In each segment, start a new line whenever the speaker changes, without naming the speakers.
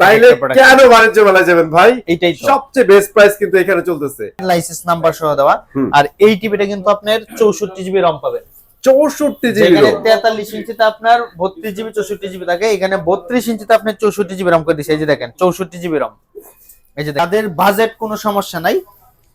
তাইলে কেন বাণিজ্য মেলায় যাবেন ভাই?
এটাই
সবচেয়ে বেস্ট প্রাইস কিন্তু এখানে চলতেছে,
লাইসেন্স নাম্বার সহ দেওয়া। আর এই টিভিটা কিন্তু আপনার 64 জিবি রম পাবেন।
64 জিবি
যেখানে 43 ইঞ্চিতে আপনার 32 জিবি 64 জিবি থাকে, এখানে 32 ইঞ্চিতে আপনি 64 জিবি রম করে দিছে। এই যে দেখেন 64 জিবি রম। এই যে তাদের বাজেট কোনো সমস্যা নাই,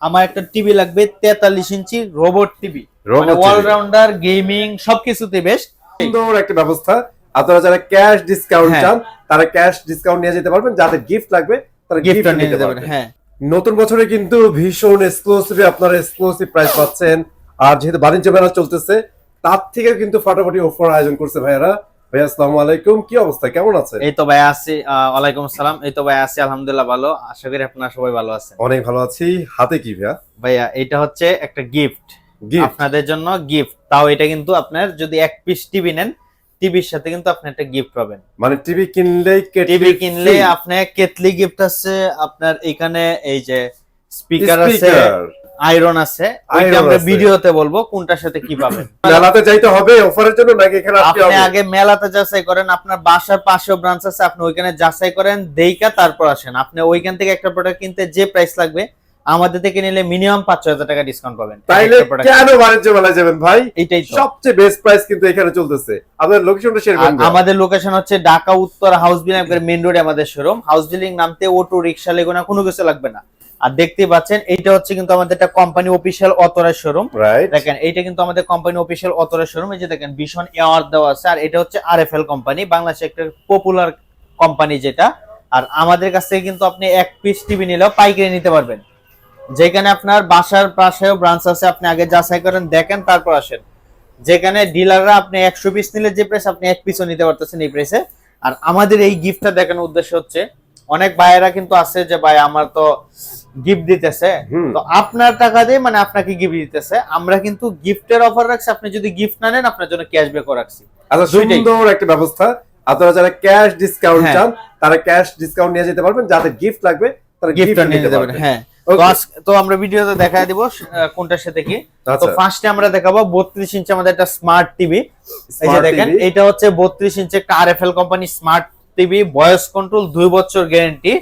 আমার একটা টিভি লাগবে 43 ইঞ্চি রোবট টিভি, মানে অলরাউন্ডার গেমিং সবকিছুতে বেস্ট।
সুন্দর একটা ব্যবস্থা। আপনারা যারা ক্যাশ ডিসকাউন্ট চান তারা ক্যাশ ডিসকাউন্ট নিয়ে যেতে পারবেন, যাদের গিফট লাগবে তারা গিফট নিয়ে যেতে পারবেন।
হ্যাঁ,
নতুন বছরে কিন্তু ভীষণ এক্সক্লুসিভ আপনারা এক্সক্লুসিভ প্রাইস পাচ্ছেন। আর যেহেতু বাণিজ্য মেলা চলতেছে তার থেকে কিন্তু ফাটাফাটি অফার আয়োজন করছে ভাইয়ারা। ভাইয়া আসসালামু আলাইকুম, কি অবস্থা, কেমন আছেন?
এই তো ভাই আছি, ওয়ালাইকুম আসসালাম। এই তো ভাই আছি আলহামদুলিল্লাহ ভালো, আশা করি আপনারা সবাই ভালো আছেন।
অনেক ভালো আছি। হাতে কি ভাইয়া?
ভাইয়া এটা হচ্ছে একটা গিফট আপনাদের জন্য, গিফট। তাও এটা কিন্তু আপনার যদি এক পিস টিভি নেন, টিভির সাথে কিন্তু আপনি একটা গিফট পাবেন।
মানে টিভি কিনলে
আপনি কেটলি গিফট আছে আপনার এখানে, এই যে স্পিকার আছে, আয়রন আছে। ওইটা আমরা ভিডিওতে বলবো কোনটার সাথে কি পাবেন।
মেলাতে যাইতে হবে অফারের জন্য নাকি এখানে আসতে হবে?
আপনি আগে মেলাতে যাচাই করেন, আপনার বাসার পাশেও ব্রাঞ্চ আছে, আপনি ওইখানে যাচাই করেন, দেইকা তারপর আসেন। আপনি ওইখান থেকে একটা প্রোডাক্ট কিনতে যে প্রাইস লাগবে আমাদের থেকে নিলে মিনিমাম 5-6 টাকা ডিসকাউন্ট পাবেন।
তাইলে কেন বাণিজ্য মেলায় যাবেন ভাই?
এটাই
সবচেয়ে বেস্ট প্রাইস কিন্তু এখানে চলতেছে। আপনাদের লোকেশনটা শেয়ার করুন।
আমাদের লোকেশন হচ্ছে ঢাকা উত্তর হাউস বিল্ডিং মেইন রোডে আমাদের শোরুম। হাউস বিল্ডিং নামতে অটো রিকশা লেগুনা কোনো কিছু লাগবে না। আর দেখতেই পাচ্ছেন এইটা হচ্ছে কিন্তু আমাদের একটা কোম্পানি অফিশিয়াল অথরাইজড শোরুম। দেখেন এইটা কিন্তু আমাদের কোম্পানি অফিশিয়াল অথরাইজড শোরুম। এই যে দেখেন ভীষণ অ্যাওয়ার্ড দেওয়া আছে। আর এটা হচ্ছে আরএফএল কোম্পানি, বাংলাদেশের একটা পপুলার কোম্পানি যেটা। আর আমাদের কাছ থেকে কিন্তু আপনি এক পিস টিভি নিলেও পাইকারি নিতে পারবেন। যেখানে আপনার বাসার পাশেও ব্রাঞ্চ আছে, আপনি আগে যাচাই করেন, দেখেন, তারপর আসেন। যেখানে ডিলাররা আপনি 100 পিস নিলে যে প্রাইস, আপনি এক পিসও নিতে পারতেছেন এই প্রাইসে। আর আমাদের এই গিফটটা দেখানোর উদ্দেশ্য হচ্ছে, অনেক ভাইয়েরা কিন্তু আছে যে ভাই আমার তো গিফট দিতেছে, তো আপনার টাকা দিয়ে মানে আপনাকে গিফট দিতেছে। আমরা কিন্তু গিফটের অফার রাখছি, আপনি যদি গিফট না নেন আপনার জন্য ক্যাশব্যাকও রাখছি।
আচ্ছা, সুন্দর একটা ব্যবস্থা। আপনারা যারা ক্যাশ ডিসকাউন্ট চান তারা ক্যাশ ডিসকাউন্ট নিয়ে যেতে পারবেন, যাদের গিফট লাগবে তারা গিফট নিয়ে যেতে পারবেন।
হ্যাঁ, তো আমরা ভিডিওতে দেখায় দিব কোনটার সাথে কি। তো ফার্স্টে আমরা দেখাবো 32 ইঞ্চি আমাদের একটা স্মার্ট টিভি। এই যে দেখেন এটা হচ্ছে 32 ইঞ্চি একটা RFL company smart TV, voice control, 2 বছর গ্যারান্টি।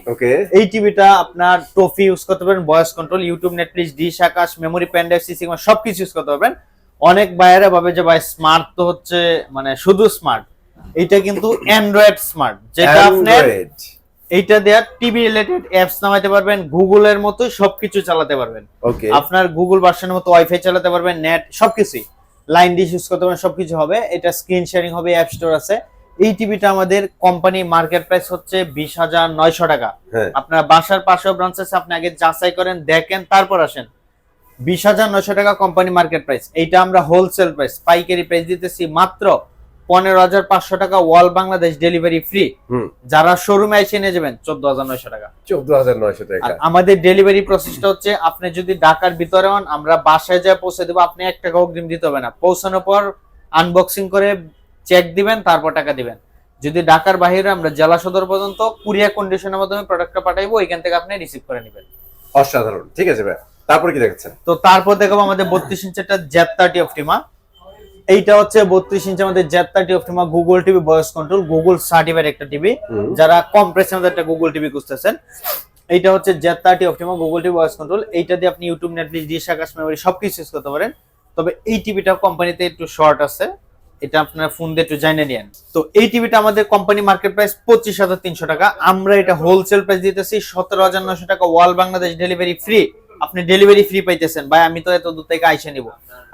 এই টিভিটা আপনার টফি ইউজ করতে পারবেন, voice control, YouTube, Netflix, dish, Akash, memory, pen drive, CC সবকিছু ইউজ করতে পারবেন। অনেক বাইরে ভাবে যে ভাই স্মার্ট তো হচ্ছে মানে শুধু স্মার্ট, এটা কিন্তু অ্যান্ড্রয়েড স্মার্ট, যেটা আপনার এইটা দেয়া টিভি রিলেটেড অ্যাপস নামাইতে পারবেন, গুগলের মতো সবকিছু চালাতে পারবেন। আপনার গুগল ভার্সনের মতো ওয়াইফাই চালাতে পারবেন, নেট সবকিছু, লাইন ডিশ ইউজ করতে পারবেন, সবকিছু হবে। এটা স্ক্রিন শেয়ারিং হবে, অ্যাপ স্টোর আছে। এই টিভিটা আমাদের কোম্পানি মার্কেট প্রাইস হচ্ছে 20,900 টাকা। আপনার বাসার পাশেও ব্রাঞ্চ আছে, আপনি আগে যাচাই করেন, দেখেন, তারপর আসেন। 20,900 টাকা কোম্পানি মার্কেট প্রাইস। এইটা আমরা হোলসেল প্রাইস, পাইকারি প্রাইস দিতেছি মাত্র 15,500 টাকা, ওয়াল বাংলাদেশ ডেলিভারি ফ্রি। যারা শোরুমে এসে নিয়ে যাবেন 14,900 টাকা।
14,900 টাকা।
আর আমাদের ডেলিভারি প্রসেসটা হচ্ছে, আপনি যদি ঢাকার ভিতরে হন আমরা বাসায় যা পৌঁছে দেবো, আপনি 1 টাকা অগ্রিম দিতে হবে না। পৌঁছানোর পর আনবক্সিং করে চেক দিবেন, তারপর টাকা দিবেন। যদি ঢাকার বাইরে আমরা জেলা সদর পর্যন্ত কুরিয়ার কন্ডিশনের মাধ্যমে প্রোডাক্টটা পাঠাইবো, এখান থেকে আপনি রিসিভ করে নেবেন।
অসাধারণ, ঠিক আছে ভাই। তারপর কি দেখাচ্ছেন?
তো তারপর দেখাবো আমাদের 32 ইঞ্চি একটা Z30 অপটিমা। এইটা হচ্ছে 32 ইঞ্চি আমাদের Z30 Optima, Google TV, voice control, Google certified একটা টিভি। যারা কম প্রাইসের মধ্যে একটা গুগল টিভি খুঁজতেছেন, এইটা হচ্ছে Z30 Optima, Google TV, voice control. এইটা দিয়ে আপনি YouTube, Netflix, dish, Akash, memory সবকিছু ইউজ করতে পারেন। তবে এই টিভিটা কোম্পানিতে একটু শর্ট আছে, এটা আপনার ফোন দিয়ে একটু জানিয়ে নিন। তো এই টিভিটা আমাদের কোম্পানি মার্কেট প্রাইস 25,300 টাকা। আমরা এটা হোলসেল প্রাইস দিতেছি 17,900 টাকা, ওয়াল বাংলাদেশ ডেলিভারি ফ্রি। আপনি ডেলিভারি ফ্রি পাইতেছেন। ভাই আমি তো এত দূর থেকে আইসা নিব,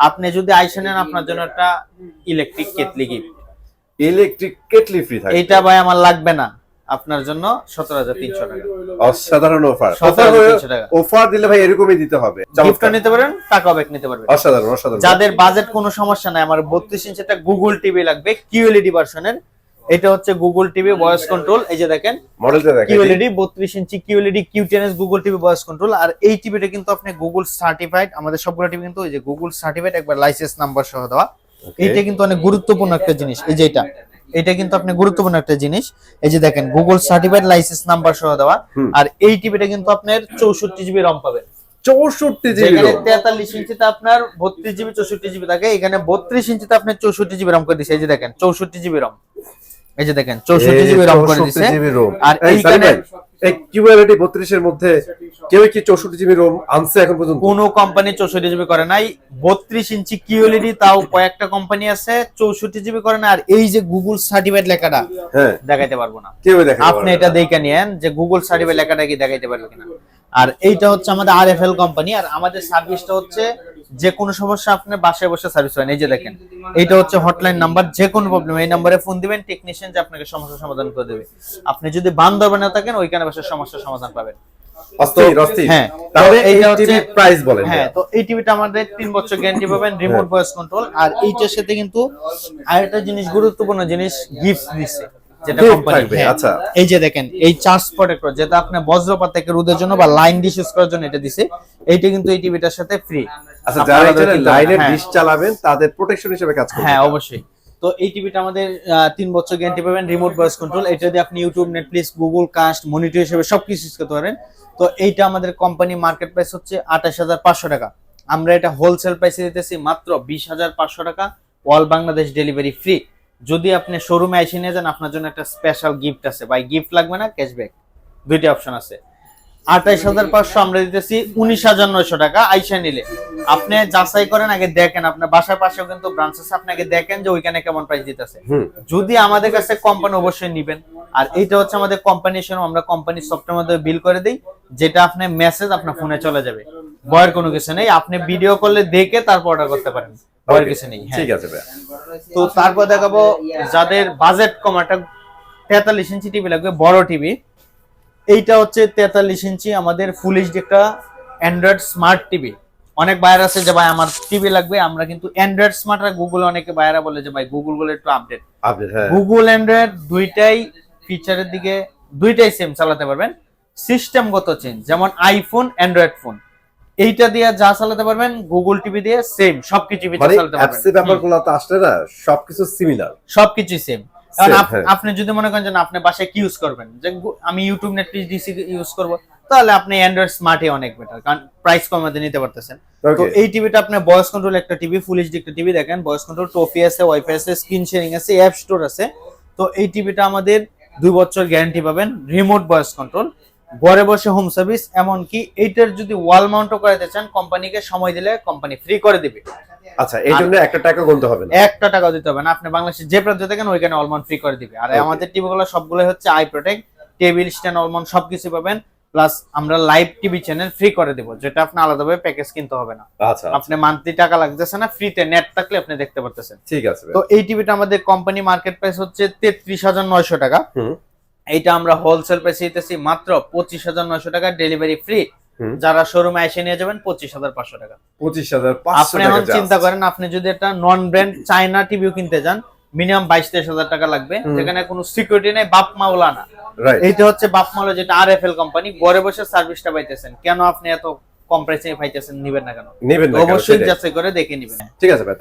আপনি যদি আইসা নেন আপনার জন্য একটা electric kettle gift.
Electric kettle free থাকে।
এটা ভাই আমার লাগবে না, আপনার জন্য 17,300 টাকা।
অসাধারণ অফার।
17,300 টাকা
অফার দিলে ভাই এরকমই দিতে হবে।
গিফট নিতে পারেন, টাকা ব্যাক নিতে পারবেন।
অসাধারণ অসাধারণ।
যাদের বাজেট কোনো সমস্যা নাই, আমার 32 ইঞ্চি একটা গুগল টিভি লাগবে, কিউএলইডি ভার্সনের। এটা হচ্ছে গুগল টিভি, ভয়েস কন্ট্রোল। এই যে দেখেন
মডেলটা দেখেন,
কিউএলইডি 32 ইঞ্চি কিউএলইডি কিউ10s গুগল টিভি, ভয়েস কন্ট্রোল। আর এই টিভিটা কিন্তু আপনি গুগল সার্টিফাইড, আমাদের সবগুলো টিভি কিন্তু এই যে গুগল সার্টিফাইড, একবার লাইসেন্স নাম্বার সহ দেওয়া। এইটা কিন্তু অনেক গুরুত্বপূর্ণ একটা জিনিস। এই যে এটা কিন্তু আপনি গুরুত্বপূর্ণ একটা জিনিস। এই যে দেখেন গুগল সার্টিফাইড, লাইসেন্স নাম্বার সহ দেওয়া। আর এই টিভিটা কিন্তু আপনার 64 জিবি রম পাবেন।
64 জিবি।
যেখানে 43 ইঞ্চিতে আপনার 32 জিবি 64 জিবি থাকে, এখানে 32 ইঞ্চিতে আপনি 64 জিবি রম করে দিছে। এই যে দেখেন 64 জিবি রম। এই যে দেখেন 64 জিবি রম করে দিয়েছে। আর এইখানে
এই কিউএলইডি 32 এর মধ্যে কেউ কি 64 জিবি রোম আনছে এখন পর্যন্ত?
কোন কোম্পানি 64 জিবি করে নাই। 32 ইঞ্চি কিউএলইডি তাও কয়েকটা কোম্পানি আছে 64 জিবি করে না। আর এই যে গুগল সার্টিফাইড লেখাটা,
হ্যাঁ
দেখাইতে পারবো না,
কেউ দেখাতে পারবে
আপনি এটা দেখে নিয়েন যে গুগল সার্টিফাইড লেখাটা কি দেখাইতে পারবে কিনা। আর এইটা হচ্ছে আমাদের আরএফএল কোম্পানি। আর আমাদের সার্ভিসটা হচ্ছে যে কোনো সমস্যা আপনি বাসায় বসে সার্ভিস পাবেন। এই যে দেখেন এইটা হচ্ছে হটলাইন নাম্বার, যে কোনো প্রবলেম এই নম্বরে ফোন দিবেন, টেকনিশিয়ান যে আপনাকে সমস্যার সমাধান করে দেবে। আপনি যদি বান্দরবানে থাকেন ওইখানে বসে সমস্যার সমাধান পাবেন।
হ্যাঁ, তাহলে এই টিভির প্রাইস বলেন।
হ্যাঁ, তো এই টিভিটা আমাদের 3 বছর গ্যারান্টি পাবেন, রিমোট ভয়েস কন্ট্রোল। আর এইটার সাথে কিন্তু আরেকটা জিনিস, গুরুত্বপূর্ণ জিনিস গিফট দিচ্ছে, যেটা কোম্পানি।
আচ্ছা,
এই যে দেখেন এই চার্জ প্রোটেক্টর, যেটা আপনি বজ্রপাত থেকে রোধের জন্য বা লাইন ডিশ ইউজ করার জন্য এটা দিছে। এইটা কিন্তু এই টিভিটার সাথে ফ্রি।
আচ্ছা, যারা এখানে লাইনের ডিশ চালাবেন তাদের প্রোটেকশন হিসেবে কাজ করবে।
হ্যাঁ, অবশ্যই। তো এই টিভিটা আমাদের 3 বছর গ্যারান্টি পাবেন, রিমোট ভয়েস কন্ট্রোল। এটা দিয়ে আপনি YouTube, Netflix, Google Cast, monitor হিসেবে সবকিছু ইউজ করতে পারেন। তো এইটা আমাদের কোম্পানি মার্কেট প্রাইস হচ্ছে 28,500 টাকা। আমরা এটা হোলসেল প্রাইসে দিতেছি মাত্র 20,500 টাকা, অল বাংলাদেশ ডেলিভারি ফ্রি। যদি আপনি শোরুমে এসে নিয়ে যান, আপনার জন্য একটা স্পেশাল গিফট আছে। ভাই গিফট লাগবে না, ক্যাশব্যাক, দুইটা অপশন আছে। 28,500 আমরা দিতেছি 19,900 টাকা আইসা নিলে। আপনি যাচাই করেন, আগে দেখেন, আপনার বাসার পাশেও কিন্তু ব্রাঞ্চ আছে, আপনি আগে দেখেন যে ওইখানে কেমন প্রাইস দিতেছে। যদি আমাদের কাছে কোম্পানি, অবশ্যই নিবেন। আর এইটা হচ্ছে আমাদের কোম্পানির শোরুম, আমরা কোম্পানির সফটওয়্যার মধ্যে বিল করে দেই, যেটা আপনার মেসেজ আপনার ফোনে চলে যাবে। ভয়ের কোনো কিছু নেই, আপনি ভিডিও কলে দেখে তারপর অর্ডার করতে পারেন, ভয়ের কিছু নেই।
ঠিক আছে ভাই।
তো তারপর দেখাবো যাদের বাজেট কম, একটা 43 ইঞ্চি টিভি লাগবে, বড় টিভি। এইটা হচ্ছে 43 ইঞ্চি আমাদের ফুল এইচডি একটা অ্যান্ড্রয়েড স্মার্ট টিভি। অনেক বায়ার আছে যে ভাই আমার টিভি লাগবে, আমরা কিন্তু অ্যান্ড্রয়েড স্মার্ট আর গুগল, অনেকে বায়ারা বলে যে ভাই গুগল বলে একটু আপডেট।
হ্যাঁ,
গুগল অ্যান্ড্রয়েড দুইটাই ফিচারের দিকে দুইটাই সেম চালাতে পারবেন, সিস্টেমগত চেঞ্জ। যেমন আইফোন, অ্যান্ড্রয়েড ফোন, এইটা দিয়ে যা চালাতে পারবেন গুগল টিভি দিয়ে সেম সবকিছু চালাতে পারবেন।
অ্যাপস এর ব্যাপারগুলো তো আসলে না সবকিছু সিমিলার,
সবকিছু সেম। কারণ আপনি যদি মনে করেন যে আপনি বাসায় কি ইউজ করবেন, যে আমি ইউটিউব, নেটফ্লিক্স, ডিসি ইউজ করব, তাহলে আপনি অ্যান্ড্রয়েড স্মার্টই অনেক বেটার, কারণ প্রাইস কমাতে নিতে পারতেছেন। তো এই টিভিটা আপনার ভয়েস কন্ট্রোল একটা টিভি, ফুল এইচডি একটা টিভি। দেখেন ভয়েস কন্ট্রোল, টফি আছে, ওয়াইফাই আছে, স্ক্রিন শেয়ারিং আছে, অ্যাপ স্টোর আছে। তো এই টিভিটা আমাদের 2 বছর গ্যারান্টি পাবেন, রিমোট ভয়েস কন্ট্রোল, ঘরে বসে হোম সার্ভিস। এমনকি এইটার যদি ওয়াল মাউন্টও করাতে চান, কোম্পানিকে সময় দিলে কোম্পানি ফ্রি করে দিবে।
আচ্ছা, এই জন্য একটা টাকা গুনতে হবে না,
একটা টাকা দিতে হবে না। আপনি বাংলাদেশের যে প্রান্তে থাকেন ওইখানে অলমাউন্ট ফ্রি করে দিবে। আর আমাদের টিভিগুলো সবগুলো হচ্ছে আই প্রোটেক্ট, টেবিল স্ট্যান্ড, অলমাউন্ট সবকিছু পাবেন। প্লাস আমরা লাইভ টিভি চ্যানেল ফ্রি করে দেব, যেটা আপনি আলাদাভাবে প্যাকেজ কিনতে হবে না।
আচ্ছা,
আপনি মান্থলি টাকা লাগতেছে না, ফ্রিতে নেট থাকলে আপনি দেখতে পারতেছেন।
ঠিক আছে।
তো এই টিভিটা আমাদের কোম্পানি মার্কেট প্রাইস হচ্ছে 33,900 টাকা। এইটা আমরা হোলসেল প্রাইসে দিতেছি মাত্র 25,900 টাকা, ডেলিভারি ফ্রি। যারা শোরুমে এসে নিয়ে যাবেন 25,500 টাকা।
25,500
আপনি এখন চিন্তা করেন, আপনি যদি একটা নন ব্র্যান্ড চায়না টিভিও কিনতে যান, মিনিমাম 22-23,000 টাকা লাগবে, যেখানে কোনো সিকিউরিটি নেই, বাপ মাওলা না। এইটা হচ্ছে বাপ মাওলা, যেটা আরএফএল কোম্পানি। ঘরে বসে সার্ভিসটা পাইতেছেন, কেন আপনি এত কম প্রাইসে পাইতেছেন? নিবেন না কেন? অবশ্যই যাচাই করে দেখে নিবেন।
ঠিক আছে ভাই।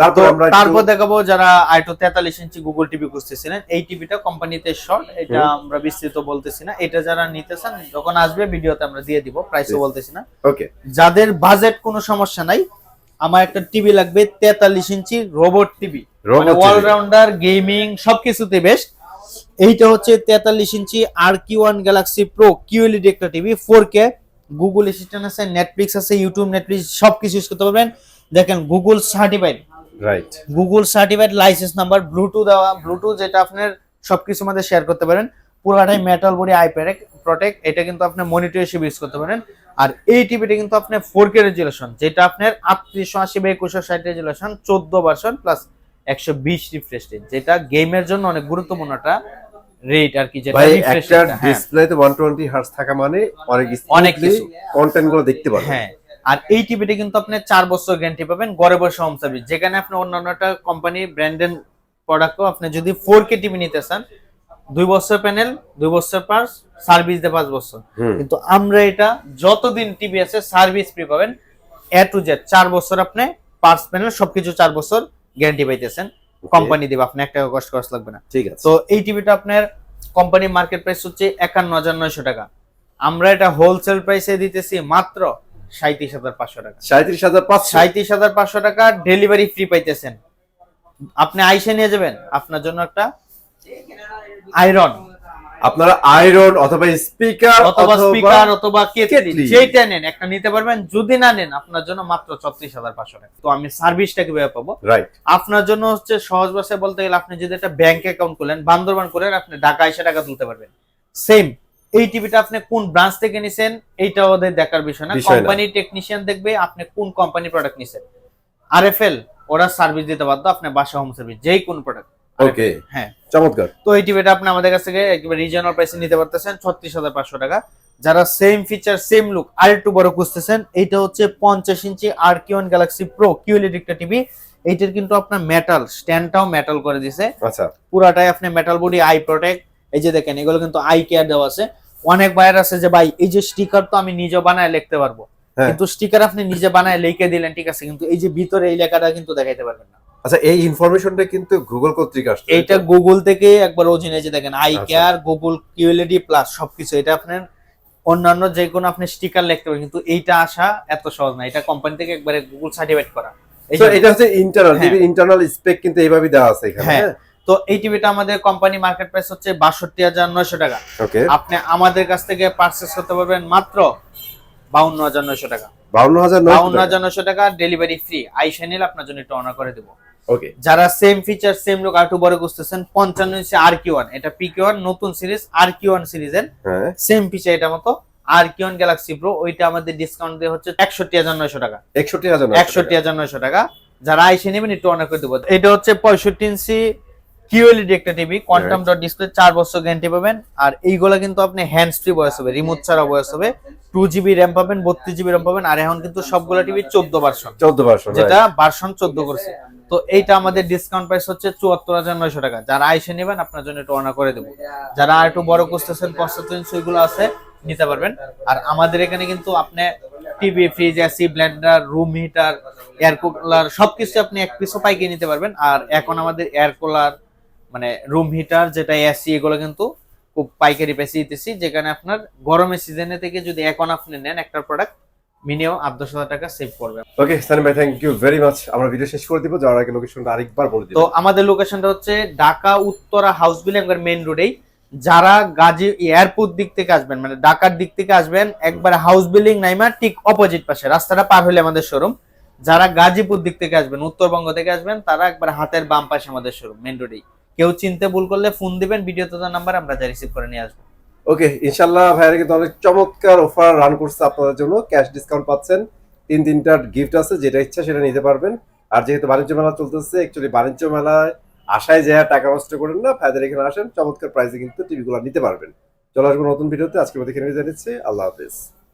তারপর দেখাবো যারা আইটো 43 ইঞ্চি গুগল টিভি খুঁজতেছিলেন, এই টিভিটা কোম্পানিতে শর্ট, এটা আমরা বিস্তারিত বলতেছি না। এটা যারা নিতে চান, যখন আসবে ভিডিওতে আমরা দিয়ে দিব, প্রাইসও বলতেছি না।
ওকে,
যাদের বাজেট কোনো সমস্যা নাই, আমার একটা টিভি লাগবে 43 ইঞ্চি রোবট টিভি, মানে অলরাউন্ডার, গেমিং সবকিছুতে বেস্ট। এইটা হচ্ছে 43 ইঞ্চি RQ1 গ্যালাক্সি প্রো কিউএলইডি একটা টিভি, 4K, গুগল অ্যাসিস্ট্যান্ট আছে, নেটফ্লিক্স আছে, ইউটিউব, নেটফ্লিক্স সবকিছু ইউজ করতে পারবেন। দেখেন Google certified,
right,
Google certified, licence number, Bluetooth দেওয়া, ব্লুটুথ যেটা আপনার সবকিছু মধ্যে শেয়ার করতে পারেন। পুরোটাই মেটাল বডি, আই প্রোটেক্ট। এটা কিন্তু আপনি মনিটর হিসেবে ইউজ করতে পারেন। আর এই টিভিটা কিন্তু আপনার 4K রেজুলেশন, যেটা আপনার 3880x2160 resolution, 14 version plus 120 refresh rate, যেটা গেমের জন্য অনেক গুরুত্বপূর্ণ একটা রেট আর কি। যেটা
একটা ডিসপ্লেতে 120 হার্টজ থাকা মানে অনেক কিছু কন্টেন্টগুলো দেখতে পারবেন।
হ্যাঁ, আর এই টিভিটা কিন্তু আপনি 4 বছর গ্যারান্টি পাবেন, ঘরে বসে হোম সার্ভিস। যেখানে আপনি অন্যান্য একটা কোম্পানি ব্র্যান্ডেড প্রোডাক্টও, আপনি যদি 4K টিভি নিতে চান, 2 বছর প্যানেল, 2 বছর পার্স, সার্ভিস দিয়ে 5 বছর। কিন্তু আমরা এটা যতদিন টিভি আছে সার্ভিস ফ্রি পাবেন, A to Z 4 বছর আপনি পার্স, প্যানেল সবকিছু 4 বছর গ্যারান্টি পাইতেছেন। কোম্পানি দিবে, আপনি 1 টাকা কষ্ট খরচ লাগবে না।
ঠিক আছে।
তো এই টিভিটা আপনার কোম্পানি মার্কেট প্রাইস হচ্ছে 51,900 টাকা। আমরা এটা হোলসেল প্রাইসে দিতেছি মাত্র 37,500 টাকা। 37,500 টাকা, ডেলিভারি ফ্রি পাইতেছেন। আপনি আইসে নিয়ে যাবেন, আপনার জন্য একটা আয়রন,
আপনারা আয়রন অথবা স্পিকার
অথবা কেটলি যেটা নেন একটা নিতে পারবেন। যদি না নেন আপনার জন্য মাত্র 34,500 টাকা। তো আমি সার্ভিসটা কিভাবে পাবো?
রাইট,
আপনার জন্য হচ্ছে সহজ ভাষায় বলতে গেলে, আপনি যদি একটা ব্যাংক অ্যাকাউন্ট খুলেন, বান্দরবান করেন, আপনি ঢাকা এসে টাকা তুলতে পারবেন। সেম এই টিভিটা আপনি কোন ব্রাঞ্চ থেকে নিছেন এইটা ওদের দেখার বিষয় না, কোম্পানি টেকনিশিয়ান দেখবে আপনি কোন কোম্পানি প্রোডাক্ট নিছেন। আরএফএল ওরা সার্ভিস দিতে বাধ্য, আপনি বাসা হোম সার্ভিস যেই কোন প্রোডাক্ট।
ওকে,
হ্যাঁ,
চমৎকার।
তো এই টিভিটা আপনি আমাদের কাছ থেকে একেবারে রিজনাল প্রাইসে নিতে পারতেছেন 36,500 টাকা। যারা সেম ফিচার সেম লুক আর একটু বড় খুঁজতেছেন, এইটা হচ্ছে 50 ইঞ্চি RK1 গ্যালাক্সি প্রো কিউএলইডি একটা টিভি। এইটার কিন্তু আপনার মেটাল স্ট্যান্ডটাও মেটাল করে দিয়েছে।
আচ্ছা,
পুরাটাই আপনি মেটাল বডি, আই প্রোটেক্ট। এই যে দেখেন এগুলো কিন্তু আই কেয়ার দেওয়া আছে। অনেক বায়ার আছে যে ভাই এই যে স্টিকার তো আমি নিজে বানায় লিখতে পারবো, কিন্তু স্টিকার আপনি নিজে বানায় লিখে দিলেন ঠিক আছে, কিন্তু এই যে ভিতরে এই লেখাটা কিন্তু দেখাইতে পারবেন না।
আচ্ছা, এই ইনফরমেশনটা কিন্তু গুগল কর্তৃক আসছে।
এইটা গুগল থেকে একবার অরিজিনাল, যে দেখেন eye care, Google QLED plus সবকিছু, এটা আপনার অন্যান্য যে কোনো আপনি স্টিকার লিখতে পারেন, কিন্তু এইটা আসা এত সহজ না। এটা কোম্পানি থেকে একবারে গুগল সার্টিফাইড করা।
এটা হচ্ছে ইন্টারনাল টিভি, ইন্টারনাল স্পেক কিন্তু এইভাবে দেওয়া আছে এখানে।
হ্যাঁ, তো এই টিভিটা আমাদের কোম্পানি মার্কেট প্রাইস হচ্ছে 62,900 টাকা।
ওকে,
আপনি আমাদের কাছ থেকে পারচেজ করতে পারবেন মাত্র 52,900 টাকা।
52,900
টাকা, ডেলিভারি ফ্রি। আইসা নিলে আপনার জন্য একটু অনার করে দেবো।
ওকে,
যারা সেম ফিচার সেম লুক আর একটু বড় খুঁজতেছেন, 55 ইঞ্চি RK1, এটা PK1 নতুন সিরিজ, RK1 সিরিজের সেম ফিচার এটা মতো RK1 গ্যালাক্সি প্রো, ওইটা আমাদের ডিসকাউন্ট দিয়ে হচ্ছে 61,900 টাকা। 61,900 টাকা। যারা আইসে নেবেন একটু অনার করে দেবো। এটা হচ্ছে 65 ইঞ্চি কিউএলইডি একটা টিভি, কোয়ান্টাম ডট ডিসপ্লে, 4 বছর গ্যারান্টি পাবেন। আর এইগুলা কিন্তু আপনি হ্যান্ডস ফ্রি ভয়েস হবে, রিমোট ছাড়া ভয়েস হবে। 2GB র‍্যাম পাবেন, 32GB র‍্যাম পাবেন। আর এখন কিন্তু সবগুলা টিভি 14 ভার্সন, যেটা ভার্সন 14 করছে। তো এইটা আমাদের ডিসকাউন্ট প্রাইস হচ্ছে 74,900 টাকা। যারা আইসে নেবেন আপনার জন্য একটু অনার করে দেবো। যারা আর একটু বড় খুঁজতেছেন 75 ইঞ্চি ওইগুলো আছে, নিতে পারবেন। আর আমাদের এখানে কিন্তু আপনি TV, fridge, AC, blender, room heater, air cooler সবকিছু আপনি এক পিসও পাইকে নিতে পারবেন। আর এখন আমাদের এয়ার কুলার মানে রুম হিটার যেটা এসি, এগুলো কিন্তু খুব পাইকারি প্রাইসে দিতেছি, যেখানে আপনার গরমের সিজনে থেকে যদি এখন আপনি নেন একটা প্রোডাক্ট মিনিমাম 8-10,000 টাকা সেভ করবে।
ওকে সানি ভাই, থ্যাংক ইউ ভেরি মাচ। আমরা ভিডিও শেষ করে দিব, যাওয়ার আগে লোকেশনটা আরেকবার বলে দিন।
তো আমাদের লোকেশনটা হচ্ছে Dhaka Uttara house building main রোডেই। যারা গাজী এয়ারপোর্ট দিক থেকে আসবেন, মানে ঢাকার দিক থেকে আসবেন, একবার হাউস বিল্ডিং নাইমা ঠিক অপোজিট পাশে রাস্তাটা পার হলে আমাদের শোরুম। যারা গাজীপুর দিক থেকে আসবেন, উত্তরবঙ্গ থেকে আসবেন, তারা একবার হাতের বাম পাশে আমাদের শোরুম মেইন রোডেই। কেউ চিনতে ভুল করলে ফোন দিবেন, ভিডিওতে তার নাম্বার আমরা যা রিসিভ করে নিয়ে আসবো।
ওকে, ইনশাআল্লাহ ভাইয়ারা কিন্তু অনেক চমৎকার অফার রান করছে আপনাদের জন্য। ক্যাশ ডিসকাউন্ট পাচ্ছেন, 3-3টা গিফট আছে, যেটা ইচ্ছা সেটা নিতে পারবেন। আর যেহেতু বাণিজ্য মেলা চলতেছে, অ্যাকচুয়ালি বাণিজ্য মেলায় আশায় যে টাকা নষ্ট করেন না, ভাইদের এখানে আসেন, চমৎকার প্রাইসে কিন্তু টিভিগুলো নিতে পারবেন। চলে আসবো নতুন ভিডিওতে। আজকে মধ্যে এখানে জানাচ্ছি আল্লাহ হাফেজ।